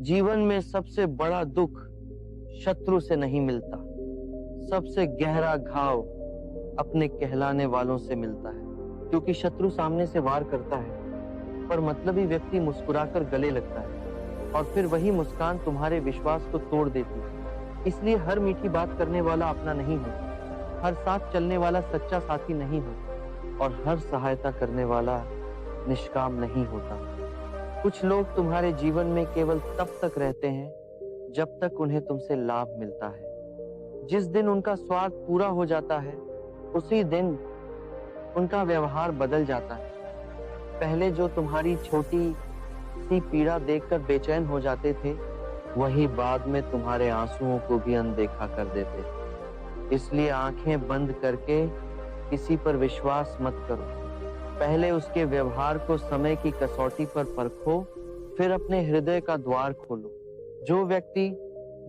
जीवन में सबसे बड़ा दुख शत्रु से नहीं मिलता, सबसे गहरा घाव अपने कहलाने वालों से मिलता है। क्योंकि शत्रु सामने से वार करता है, पर मतलबी व्यक्ति मुस्कुराकर गले लगता है और फिर वही मुस्कान तुम्हारे विश्वास को तोड़ देती है। इसलिए हर मीठी बात करने वाला अपना नहीं होता, हर साथ चलने वाला सच्चा साथी नहीं होता और हर सहायता करने वाला निष्काम नहीं होता। कुछ लोग तुम्हारे जीवन में केवल तब तक रहते हैं जब तक उन्हें तुमसे लाभ मिलता है। जिस दिन उनका स्वार्थ पूरा हो जाता है, उसी दिन उनका व्यवहार बदल जाता है। पहले जो तुम्हारी छोटी सी पीड़ा देखकर बेचैन हो जाते थे, वही बाद में तुम्हारे आंसुओं को भी अनदेखा कर देते। इसलिए आंखें बंद करके किसी पर विश्वास मत करो। पहले उसके व्यवहार को समय की कसौटी पर परखो, फिर अपने हृदय का द्वार खोलो। जो व्यक्ति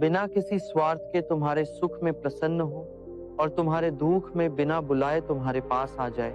बिना किसी स्वार्थ के तुम्हारे सुख में प्रसन्न हो और तुम्हारे दुख में बिना बुलाए तुम्हारे पास आ जाए,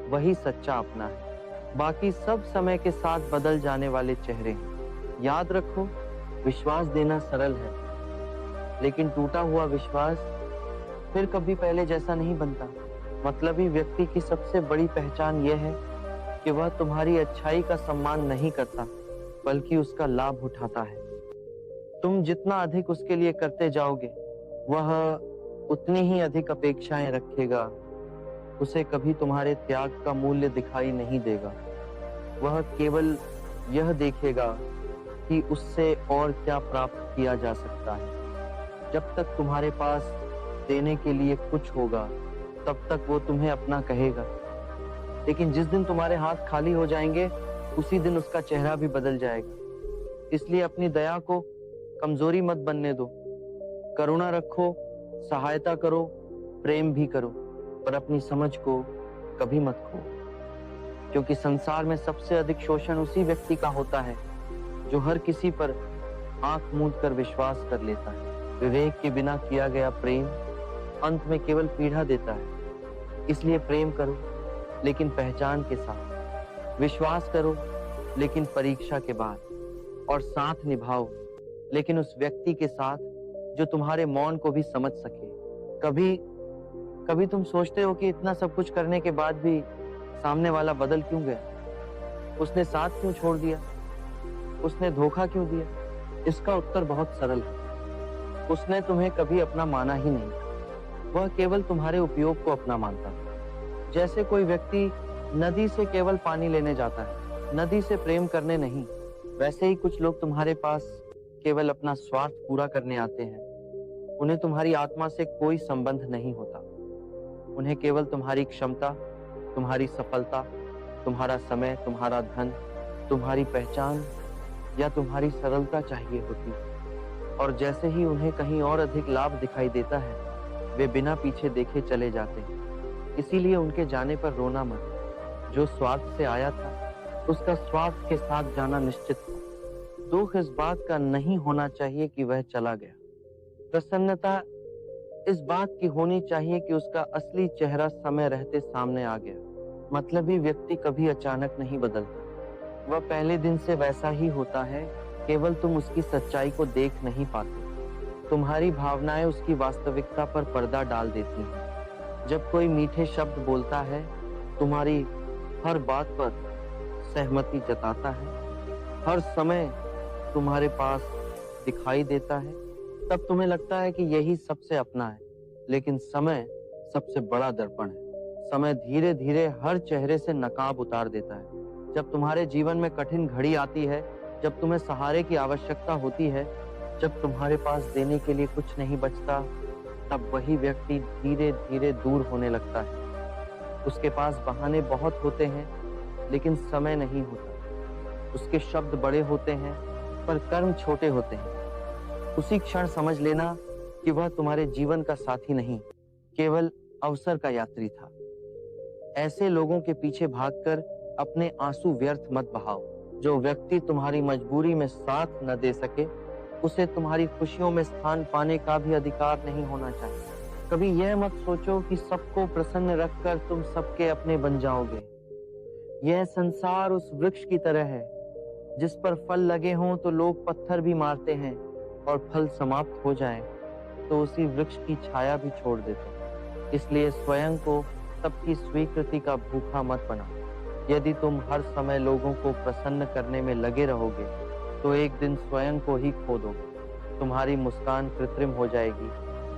वही सच्चा अपना है। बाकी सब समय के साथ बदल जाने वाले चेहरे हैं। याद रखो, विश्वास देना सरल है, लेकिन टूटा हुआ विश्वास फिर कभी पहले जैसा नहीं बनता। मतलबी व्यक्ति की सबसे बड़ी पहचान यह है कि वह तुम्हारी अच्छाई का सम्मान नहीं करता, बल्कि उसका लाभ उठाता है। तुम जितना अधिक उसके लिए करते जाओगे, वह उतनी ही अधिक अपेक्षाएं रखेगा। उसे कभी तुम्हारे त्याग का मूल्य दिखाई नहीं देगा। वह केवल यह देखेगा कि उससे और क्या प्राप्त किया जा सकता है। जब तक तुम्हारे पास देने के लिए कुछ होगा, तब तक वो तुम्हें अपना कहेगा। लेकिन जिस दिन तुम्हारे हाथ खाली हो जाएंगे, उसी दिन उसका चेहरा भी बदल जाएगा। इसलिए अपनी दया को कमजोरी मत बनने दो। करुणा रखो, सहायता करो, प्रेम भी करो, पर अपनी समझ को कभी मत खो। क्योंकि संसार में सबसे अधिक शोषण उसी व्यक्ति का होता है जो हर किसी पर आंख मूंद कर विश्वास कर लेता है। विवेक के बिना किया गया प्रेम अंत में केवल पीड़ा देता है। इसलिए प्रेम करो, लेकिन पहचान के साथ। विश्वास करो, लेकिन परीक्षा के बाद। और साथ निभाओ, लेकिन उस व्यक्ति के साथ जो तुम्हारे मौन को भी समझ सके। कभी कभी तुम सोचते हो कि इतना सब कुछ करने के बाद भी सामने वाला बदल क्यों गया? उसने साथ क्यों छोड़ दिया? उसने धोखा क्यों दिया? इसका उत्तर बहुत सरल है। उसने तुम्हें कभी अपना माना ही नहीं। वह केवल तुम्हारे उपयोग को अपना मानता है। जैसे कोई व्यक्ति नदी से केवल पानी लेने जाता है, नदी से प्रेम करने नहीं, वैसे ही कुछ लोग तुम्हारे पास केवल अपना स्वार्थ पूरा करने आते हैं। उन्हें तुम्हारी आत्मा से कोई संबंध नहीं होता। उन्हें केवल तुम्हारी क्षमता, तुम्हारी सफलता, तुम्हारा समय, तुम्हारा धन, तुम्हारी पहचान या तुम्हारी सरलता चाहिए होती है। और जैसे ही उन्हें कहीं और अधिक लाभ दिखाई देता है, वे बिना पीछे देखे चले जाते हैं। इसीलिए उनके जाने पर रोना मत। जो स्वार्थ से आया था, उसका स्वार्थ के साथ जाना निश्चित था। दुख इस बात का नहीं होना चाहिए कि वह चला गया। प्रसन्नता इस बात की होनी चाहिए कि उसका असली चेहरा समय रहते सामने आ गया। मतलबी व्यक्ति कभी अचानक नहीं बदलता। वह पहले दिन से वैसा ही होता है, केवल तुम उसकी सच्चाई को देख नहीं पाते। तुम्हारी भावनाएं उसकी वास्तविकता पर पर्दा डाल देती हैं। जब कोई मीठे शब्द बोलता है, तुम्हारी हर बात पर सहमति जताता है, हर समय तुम्हारे पास दिखाई देता है, तब तुम्हें लगता है कि यही सबसे अपना है। लेकिन समय सबसे बड़ा दर्पण है। समय धीरे धीरे हर चेहरे से नकाब उतार देता है। जब तुम्हारे जीवन में कठिन घड़ी आती है, जब तुम्हें सहारे की आवश्यकता होती है, जब तुम्हारे पास देने के लिए कुछ नहीं बचता, तब वही व्यक्ति धीरे धीरे दूर होने लगता है। उसके पास बहाने बहुत होते हैं, लेकिन समय नहीं होता। उसके शब्द बड़े होते हैं, पर कर्म छोटे होते हैं। उसी क्षण समझ लेना कि वह तुम्हारे जीवन का साथी नहीं, केवल अवसर का यात्री था। ऐसे लोगों के पीछे भागकर अपने आंसू व्यर्थ मत बहाओ। जो व्यक्ति तुम्हारी मजबूरी में साथ न दे सके, उसे तुम्हारी खुशियों में स्थान पाने का भी अधिकार नहीं होना चाहिए। कभी यह मत सोचो कि सबको प्रसन्न रखकर तुम सबके अपने बन जाओगे। यह संसार उस वृक्ष की तरह है जिस पर फल लगे हों तो लोग पत्थर भी मारते हैं, और फल समाप्त हो जाए तो उसी वृक्ष की छाया भी छोड़ देते हैं। इसलिए स्वयं को सबकी स्वीकृति का भूखा मत बनाओ। यदि तुम हर समय लोगों को प्रसन्न करने में लगे रहोगे तो एक दिन स्वयं को ही खो दोगे। तुम्हारी मुस्कान कृत्रिम हो जाएगी,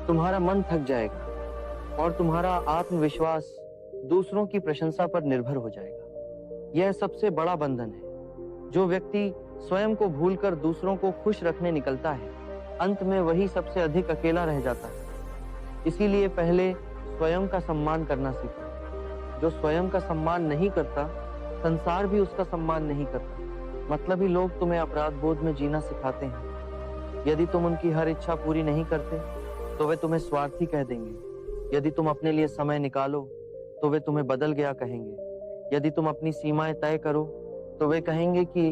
तुम्हारा मन थक जाएगा और तुम्हारा आत्मविश्वास दूसरों की प्रशंसा पर निर्भर हो जाएगा। यह सबसे बड़ा बंधन है। जो व्यक्ति स्वयं को भूलकर दूसरों को खुश रखने निकलता है, अंत में वही सबसे अधिक अकेला रह जाता है। इसीलिए पहले स्वयं का सम्मान करना सीखो। जो स्वयं का सम्मान नहीं करता, संसार भी उसका सम्मान नहीं करता। मतलबी लोग तुम्हें अपराध बोध में जीना सिखाते हैं। यदि तुम उनकी हर इच्छा पूरी नहीं करते तो वे तुम्हें स्वार्थी कह देंगे। यदि तुम अपने लिए समय निकालो तो वे तुम्हें बदल गया कहेंगे। यदि तुम अपनी सीमाएं तय करो तो वे कहेंगे कि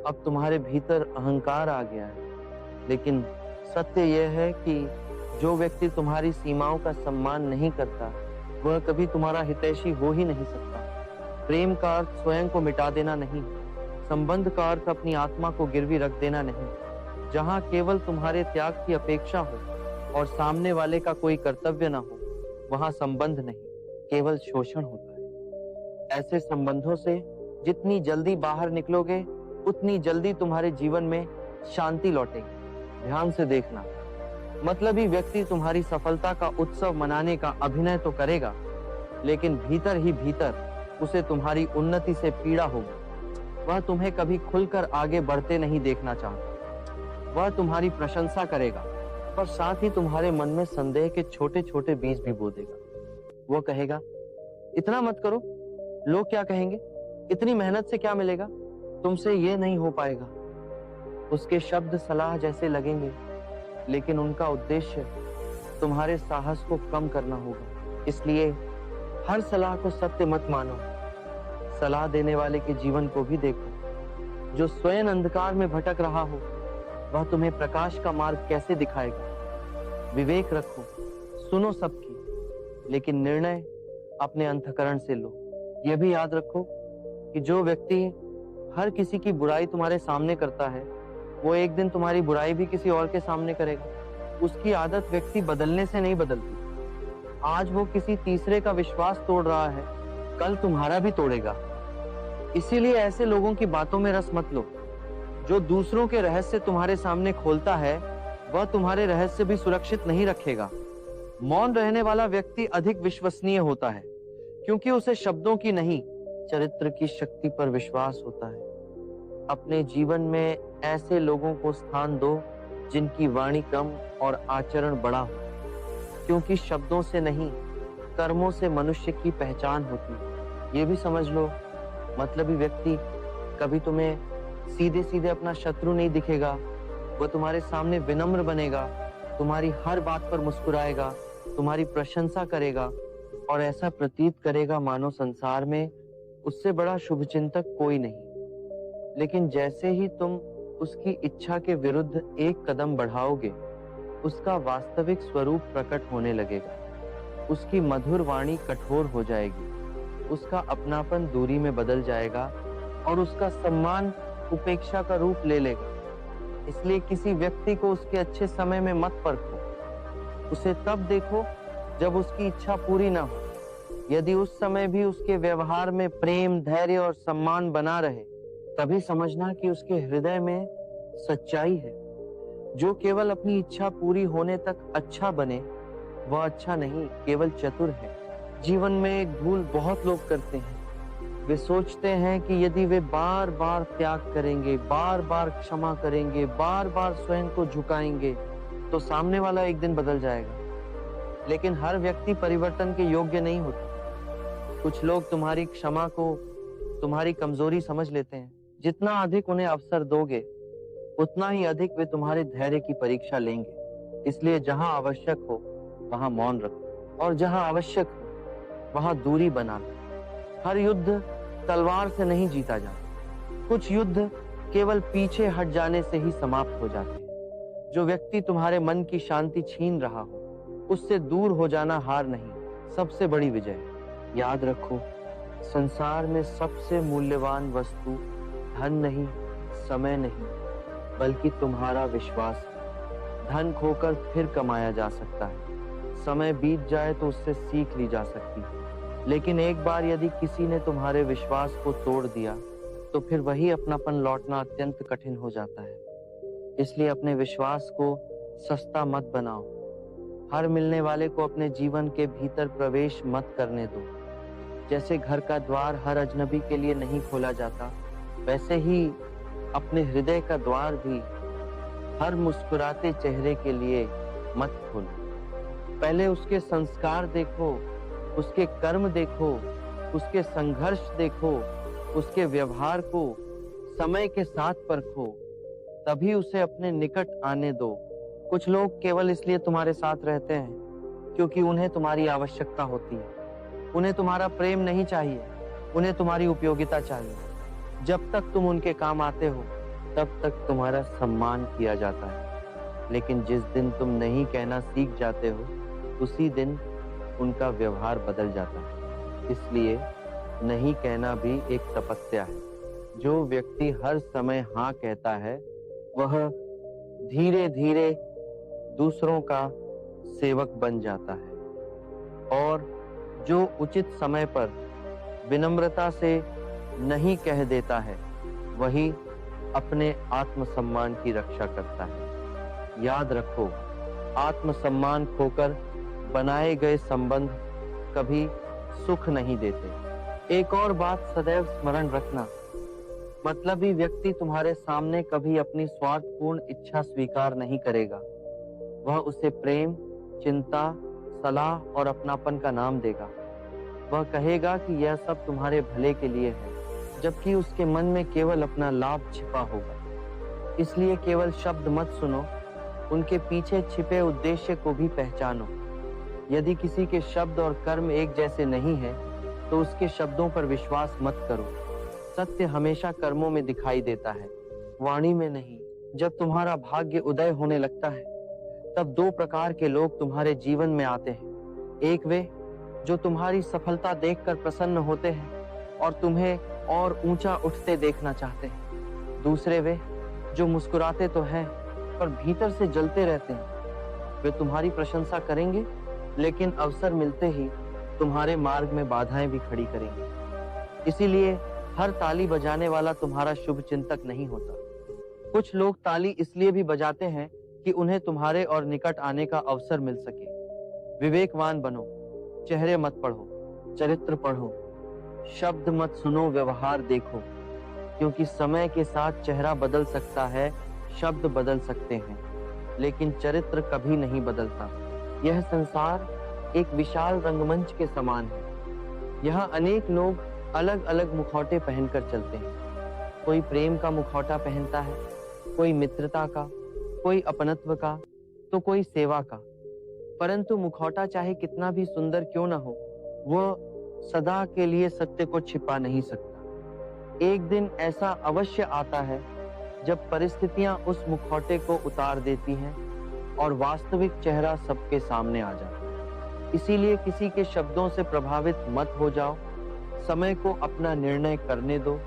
अब तुम्हारे भीतर अहंकार आ गया है। लेकिन सत्य यह है कि जो व्यक्ति तुम्हारी सीमाओं का सम्मान नहीं करता, वह कभी तुम्हारा हितैषी हो ही नहीं सकता। प्रेम का अर्थ स्वयं को मिटा देना नहीं, संबंध का अर्थ अपनी आत्मा को गिरवी रख देना नहीं। जहां केवल तुम्हारे त्याग की अपेक्षा हो और सामने वाले का कोई कर्तव्य ना हो, वहां संबंध नहीं, केवल शोषण होता है। ऐसे संबंधों से जितनी जल्दी बाहर निकलोगे, उतनी जल्दी तुम्हारे जीवन में शांति लौटेगी। ध्यान से देखना, मतलबी व्यक्ति तुम्हारी सफलता का उत्सव मनाने का अभिनय तो करेगा, लेकिन भीतर ही भीतर उसे तुम्हारी उन्नति से पीड़ा होगी। वह तुम्हें कभी खुलकर आगे बढ़ते नहीं देखना चाहता। वह तुम्हारी प्रशंसा करेगा, पर साथ ही तुम्हारे मन में संदेह के छोटे छोटे बीज भी बो देगा। वह कहेगा, इतना मत करो, लोग क्या कहेंगे, इतनी मेहनत से क्या मिलेगा, तुमसे ये नहीं हो पाएगा। उसके शब्द सलाह जैसे लगेंगे, लेकिन उनका उद्देश्य तुम्हारे साहस को कम करना होगा। इसलिए हर सलाह को सत्य मत मानो। सलाह देने वाले के जीवन को भी देखो। जो स्वयं अंधकार में भटक रहा हो, वह तुम्हें प्रकाश का मार्ग कैसे दिखाएगा। विवेक रखो, सुनो सबकी, लेकिन निर्णय अपने अंतःकरण से लो। यह भी याद रखो कि जो व्यक्ति हर किसी की बुराई तुम्हारे सामने करता है, वो एक दिन तुम्हारी बुराई भी किसी और के सामने करेगा। उसकी आदत व्यक्ति बदलने से नहीं बदलती। आज वो किसी तीसरे का विश्वास तोड़ रहा है, कल तुम्हारा भी तोड़ेगा। इसीलिए ऐसे लोगों की बातों में रस मत लो। जो दूसरों के रहस्य तुम्हारे सामने खोलता है, वह तुम्हारे रहस्य भी सुरक्षित नहीं रखेगा। मौन रहने वाला व्यक्ति अधिक विश्वसनीय होता है, क्योंकि उसे शब्दों की नहीं, चरित्र की शक्ति पर विश्वास होता है। अपने जीवन में ऐसे लोगों को स्थान दो जिनकी वाणी कम और आचरण बड़ा हो, क्योंकि शब्दों से नहीं, कर्मों से मनुष्य की पहचान होती है। ये भी समझ लो, मतलबी व्यक्ति कभी तुम्हें सीधे सीधे अपना शत्रु नहीं दिखेगा। वह तुम्हारे सामने विनम्र बनेगा, तुम्हारी हर बात पर मुस्कुराएगा, तुम्हारी प्रशंसा करेगा और ऐसा प्रतीत करेगा मानो संसार में उससे बड़ा शुभचिंतक कोई नहीं। लेकिन जैसे ही तुम उसकी इच्छा के विरुद्ध एक कदम बढ़ाओगे, उसका वास्तविक स्वरूप प्रकट होने लगेगा। उसकी मधुर वाणी कठोर हो जाएगी, उसका अपनापन दूरी में बदल जाएगा और उसका सम्मान उपेक्षा का रूप ले लेगा। इसलिए किसी व्यक्ति को उसके अच्छे समय में मत परखो। उसे तब देखो जब उसकी इच्छा पूरी ना हो। यदि उस समय भी उसके व्यवहार में प्रेम, धैर्य और सम्मान बना रहे, तभी समझना कि उसके हृदय में सच्चाई है। जो केवल अपनी इच्छा पूरी होने तक अच्छा बने, वह अच्छा नहीं, केवल चतुर है। जीवन में एक भूल बहुत लोग करते हैं। वे सोचते हैं कि यदि वे बार बार त्याग करेंगे, बार बार क्षमा करेंगे, बार बार स्वयं को झुकाएंगे, तो सामने वाला एक दिन बदल जाएगा। लेकिन हर व्यक्ति परिवर्तन के योग्य नहीं होता। कुछ लोग तुम्हारी क्षमा को तुम्हारी कमजोरी समझ लेते हैं। जितना अधिक उन्हें अवसर दोगे, उतना ही अधिक वे तुम्हारे धैर्य की परीक्षा लेंगे। इसलिए जहां आवश्यक हो वहां मौन रखो, और जहां आवश्यक हो वहां दूरी बना लो। हर युद्ध तलवार से नहीं जीता जाता। कुछ युद्ध केवल पीछे हट जाने से ही समाप्त हो जाते हैं। जो व्यक्ति तुम्हारे मन की शांति छीन रहा हो, उससे दूर हो जाना हार नहीं, सबसे बड़ी विजय। याद रखो, संसार में सबसे मूल्यवान वस्तु धन नहीं, समय नहीं, बल्कि तुम्हारा विश्वास है। धन खोकर फिर कमाया जा सकता है, समय बीत जाए तो उससे सीख ली जा सकती है, लेकिन एक बार यदि किसी ने तुम्हारे विश्वास को तोड़ दिया तो फिर वही अपनापन लौटना अत्यंत कठिन हो जाता है। इसलिए अपने विश्वास को सस्ता मत बनाओ। हर मिलने वाले को अपने जीवन के भीतर प्रवेश मत करने दो। जैसे घर का द्वार हर अजनबी के लिए नहीं खोला जाता, वैसे ही अपने हृदय का द्वार भी हर मुस्कुराते चेहरे के लिए मत खोलो। पहले उसके संस्कार देखो, उसके कर्म देखो, उसके संघर्ष देखो, उसके व्यवहार को समय के साथ परखो, तभी उसे अपने निकट आने दो। कुछ लोग केवल इसलिए तुम्हारे साथ रहते हैं क्योंकि उन्हें तुम्हारी आवश्यकता होती है। उन्हें तुम्हारा प्रेम नहीं चाहिए, उन्हें तुम्हारी उपयोगिता चाहिए। जब तक तुम उनके काम आते हो तब तक तुम्हारा सम्मान किया जाता है, लेकिन जिस दिन तुम नहीं कहना सीख जाते हो उसी दिन उनका व्यवहार बदल जाता है। इसलिए नहीं कहना भी एक तपस्या है। जो व्यक्ति हर समय हाँ कहता है वह धीरे धीरे दूसरों का सेवक बन जाता है, और जो उचित समय पर विनम्रता से नहीं कह देता है वही अपने आत्मसम्मान की रक्षा करता है। याद रखो, आत्मसम्मान खोकर बनाए गए संबंध कभी सुख नहीं देते। एक और बात सदैव स्मरण रखना, मतलबी व्यक्ति तुम्हारे सामने कभी अपनी स्वार्थपूर्ण इच्छा स्वीकार नहीं करेगा। वह उसे प्रेम, चिंता, सलाह और अपनापन का नाम देगा। वह कहेगा कि यह सब तुम्हारे भले के लिए है, जबकि उसके मन में केवल अपना लाभ छिपा होगा। इसलिए केवल शब्द मत सुनो, उनके पीछे छिपे उद्देश्य को भी पहचानो। यदि किसी के शब्द और कर्म एक जैसे नहीं हैं, तो उसके शब्दों पर विश्वास मत करो। सत्य हमेशा कर्मों में दिखाई देता है, वाणी में नहीं। जब तुम्हारा भाग्य उदय होने लगता है तब दो प्रकार के लोग तुम्हारे जीवन में आते हैं। एक वे जो तुम्हारी सफलता देखकर प्रसन्न होते हैं और तुम्हें और ऊंचा उठते देखना चाहते हैं। दूसरे वे जो मुस्कुराते तो हैं पर भीतर से जलते रहते हैं। वे तुम्हारी प्रशंसा करेंगे, लेकिन अवसर मिलते ही तुम्हारे मार्ग में बाधाएं भी खड़ी करेंगे। इसीलिए हर ताली बजाने वाला तुम्हारा शुभ चिंतक नहीं होता। कुछ लोग ताली इसलिए भी बजाते हैं कि उन्हें तुम्हारे और निकट आने का अवसर मिल सके। विवेकवान बनो, चेहरे मत पढ़ो, चरित्र पढ़ो, शब्द मत सुनो, व्यवहार देखो, क्योंकि समय के साथ चेहरा बदल सकता है, शब्द बदल सकते हैं, लेकिन चरित्र कभी नहीं बदलता। यह संसार एक विशाल रंगमंच के समान है। यहाँ अनेक लोग अलग अलग मुखौटे पहनकर चलते हैं। कोई प्रेम का मुखौटा पहनता है, कोई मित्रता का, कोई अपनत्व का, तो कोई सेवा का। परंतु मुखौटा चाहे कितना भी सुंदर क्यों न हो, वह सदा के लिए सत्य को छिपा नहीं सकता। एक दिन ऐसा अवश्य आता है जब परिस्थितियां उस मुखौटे को उतार देती हैं और वास्तविक चेहरा सबके सामने आ जाता है। इसीलिए किसी के शब्दों से प्रभावित मत हो जाओ। समय को अपना निर्णय करने दो।